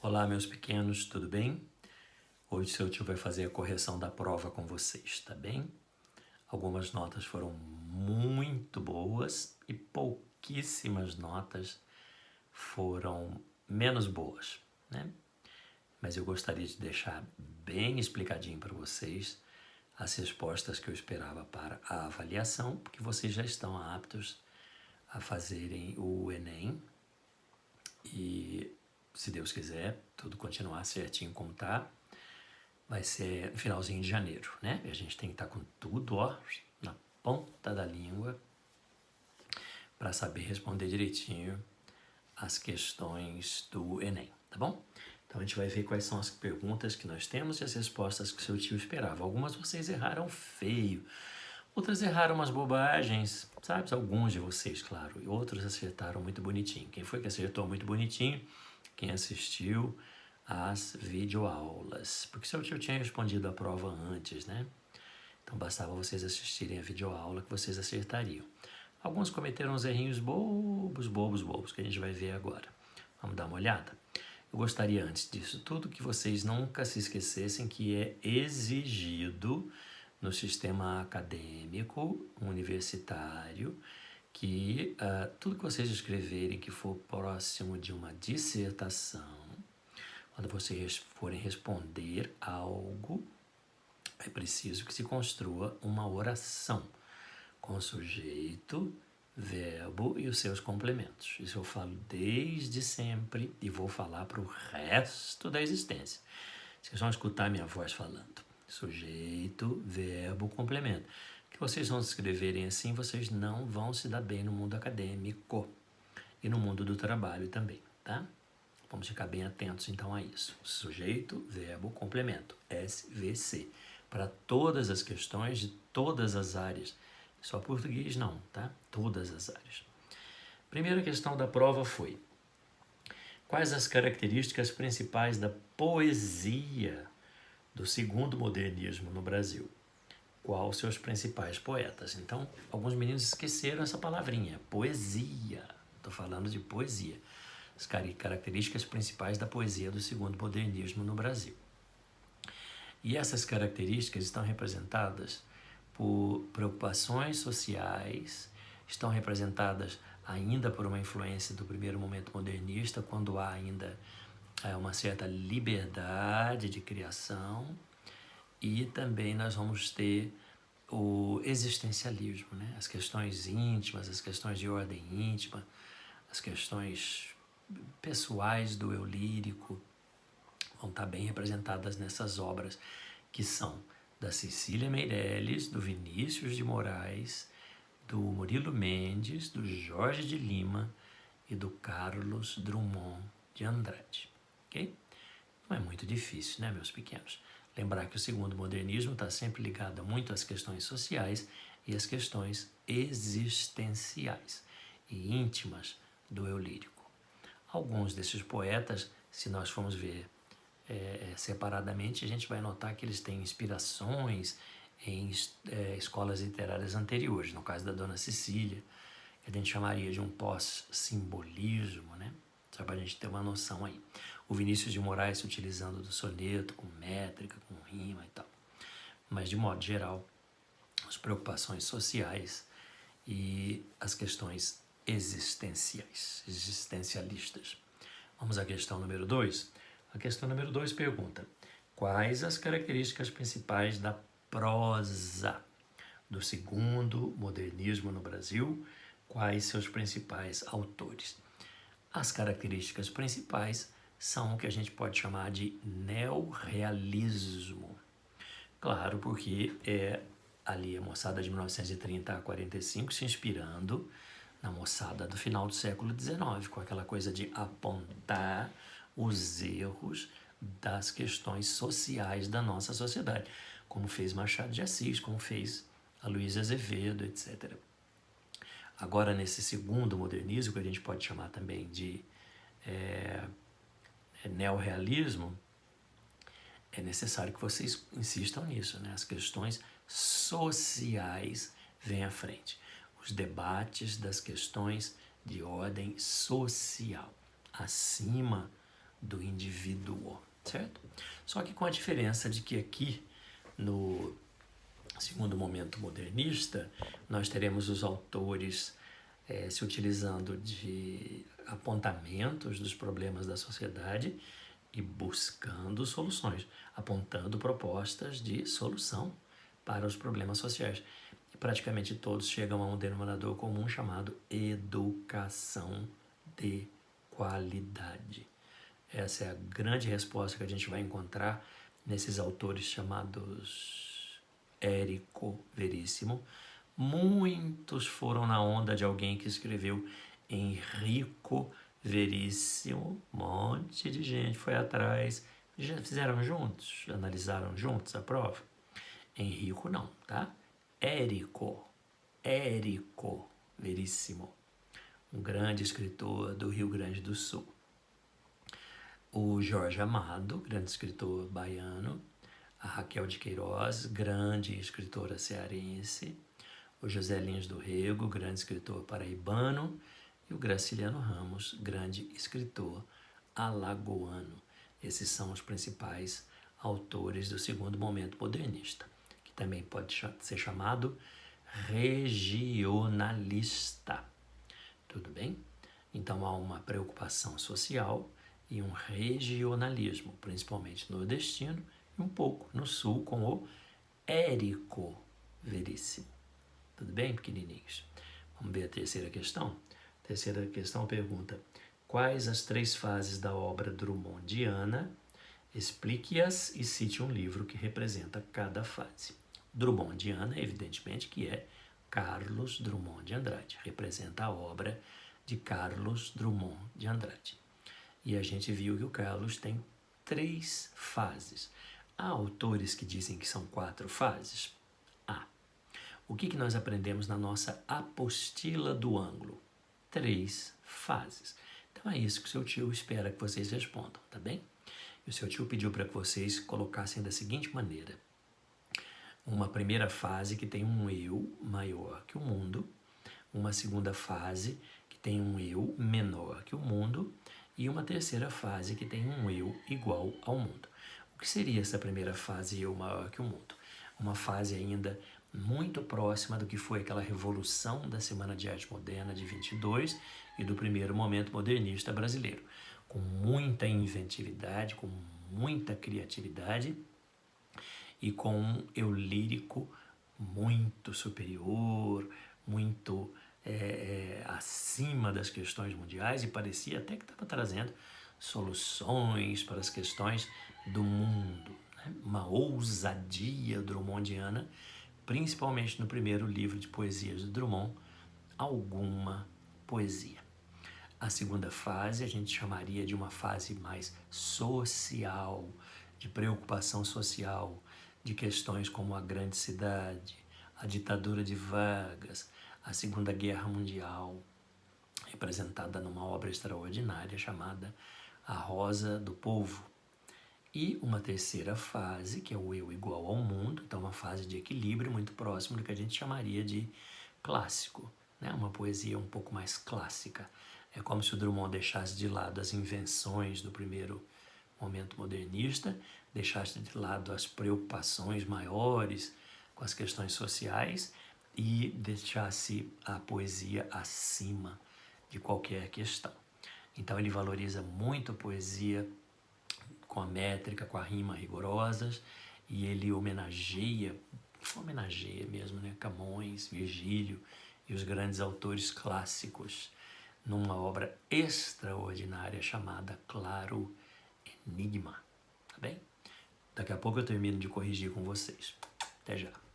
Olá, meus pequenos, tudo bem? Hoje seu tio vai fazer a correção da prova com vocês, tá bem? Algumas notas foram muito boas e pouquíssimas notas foram menos boas, né? Mas eu gostaria de deixar bem explicadinho para vocês as respostas que eu esperava para a avaliação, porque vocês já estão aptos a fazerem o Enem e, se Deus quiser, tudo continuar certinho como tá, vai ser no finalzinho de janeiro, né? E a gente tem que estar com tudo, ó, na ponta da língua para saber responder direitinho as questões do Enem, tá bom? Então a gente vai ver quais são as perguntas que nós temos e as respostas que seu tio esperava. Algumas vocês erraram feio, outras erraram umas bobagens, sabe? Alguns de vocês, claro, e outros acertaram muito bonitinho. Quem foi que acertou muito bonitinho? Quem assistiu às videoaulas. Porque seu tio tinha respondido a prova antes, né? Então bastava vocês assistirem a videoaula que vocês acertariam. Alguns cometeram uns errinhos bobos, que a gente vai ver agora. Vamos dar uma olhada? Eu gostaria, antes disso tudo, que vocês nunca se esquecessem que é exigido no sistema acadêmico, universitário, que tudo que vocês escreverem que for próximo de uma dissertação, quando vocês forem responder algo, é preciso que se construa uma oração com sujeito, verbo e os seus complementos. Isso eu falo desde sempre e vou falar para o resto da existência. Vocês vão escutar minha voz falando. Sujeito, verbo, complemento. Que vocês vão escreverem assim, vocês não vão se dar bem no mundo acadêmico e no mundo do trabalho também, tá? Vamos ficar bem atentos então a isso. Sujeito, verbo, complemento. SVC. Para todas as questões de todas as áreas. Só português não, tá? Todas as áreas. Primeira questão da prova foi: quais as características principais da poesia do segundo modernismo no Brasil? Quais seus principais poetas? Então, alguns meninos esqueceram essa palavrinha, poesia. Estou falando de poesia. As características principais da poesia do segundo modernismo no Brasil. E essas características estão representadas por preocupações sociais, estão representadas ainda por uma influência do primeiro momento modernista, quando há ainda uma certa liberdade de criação, e também nós vamos ter o existencialismo, né? As questões íntimas, as questões de ordem íntima, as questões pessoais do eu lírico vão estar bem representadas nessas obras, que são da Cecília Meirelles, do Vinícius de Moraes, do Murilo Mendes, do Jorge de Lima e do Carlos Drummond de Andrade. Ok? Não é muito difícil, né, meus pequenos? Lembrar que o segundo modernismo está sempre ligado muito às questões sociais e às questões existenciais e íntimas do eu lírico. Alguns desses poetas, se nós formos ver separadamente, a gente vai notar que eles têm inspirações em escolas literárias anteriores. No caso da Dona Cecília, que a gente chamaria de um pós-simbolismo, né? Só para a gente ter uma noção aí. O Vinícius de Moraes se utilizando do soneto, com métrica, com rima e tal. Mas, de modo geral, as preocupações sociais e as questões existencialistas. Vamos à questão número 2. A questão número 2 pergunta: quais as características principais da prosa do segundo modernismo no Brasil? Quais seus principais autores? As características principais são o que a gente pode chamar de neorrealismo. Claro, porque é ali a moçada de 1930 a 45 se inspirando na moçada do final do século XIX, com aquela coisa de apontar os erros das questões sociais da nossa sociedade, como fez Machado de Assis, como fez Aloysio Azevedo, etc. Agora, nesse segundo modernismo, que a gente pode chamar também de neorrealismo, é necessário que vocês insistam nisso, né? As questões sociais vêm à frente. Os debates das questões de ordem social, acima do indivíduo, certo? Só que com a diferença de que aqui, no segundo momento modernista, nós teremos os autores se utilizando de apontamentos dos problemas da sociedade e buscando soluções, apontando propostas de solução para os problemas sociais. E praticamente todos chegam a um denominador comum chamado educação de qualidade. Essa é a grande resposta que a gente vai encontrar nesses autores chamados Érico Veríssimo. Muitos foram na onda de alguém que escreveu Enrico Veríssimo. Um monte de gente foi atrás. Já fizeram juntos? Analisaram juntos a prova? Enrico não, tá? Érico Veríssimo. Um grande escritor do Rio Grande do Sul. O Jorge Amado, grande escritor baiano. A Raquel de Queiroz, grande escritora cearense. O José Lins do Rego, grande escritor paraibano, e o Graciliano Ramos, grande escritor alagoano. Esses são os principais autores do segundo momento modernista, que também pode ser chamado regionalista. Tudo bem? Então há uma preocupação social e um regionalismo, principalmente nordestino, e um pouco no sul com o Érico Veríssimo. Tudo bem, pequenininhos? Vamos ver a terceira questão? A terceira questão pergunta: quais as 3 fases da obra Drummondiana? Explique-as e cite um livro que representa cada fase. Drummondiana, evidentemente, que é Carlos Drummond de Andrade. Representa a obra de Carlos Drummond de Andrade. E a gente viu que o Carlos tem 3 fases. Há autores que dizem que são 4 fases. O que nós aprendemos na nossa apostila do ângulo? 3 fases. Então é isso que o seu tio espera que vocês respondam, tá bem? E o seu tio pediu para que vocês colocassem da seguinte maneira: uma primeira fase que tem um eu maior que o mundo, uma segunda fase que tem um eu menor que o mundo e uma terceira fase que tem um eu igual ao mundo. O que seria essa primeira fase eu maior que o mundo? Uma fase ainda muito próxima do que foi aquela revolução da Semana de Arte Moderna de 22 e do primeiro momento modernista brasileiro, com muita inventividade, com muita criatividade e com um eu lírico muito superior, muito acima das questões mundiais, e parecia até que estava trazendo soluções para as questões do mundo, né? Uma ousadia drummondiana, principalmente no primeiro livro de poesias de Drummond, Alguma Poesia. A segunda fase a gente chamaria de uma fase mais social, de preocupação social, de questões como a grande cidade, a ditadura de Vargas, a Segunda Guerra Mundial, representada numa obra extraordinária chamada A Rosa do Povo. E uma terceira fase, que é o eu igual ao mundo, então uma fase de equilíbrio muito próximo do que a gente chamaria de clássico, né? Uma poesia um pouco mais clássica. É como se o Drummond deixasse de lado as invenções do primeiro momento modernista, deixasse de lado as preocupações maiores com as questões sociais e deixasse a poesia acima de qualquer questão. Então ele valoriza muito a poesia com a métrica, com a rima rigorosas, e ele homenageia mesmo, né? Camões, Virgílio e os grandes autores clássicos numa obra extraordinária chamada Claro Enigma, tá bem? Daqui a pouco eu termino de corrigir com vocês. Até já.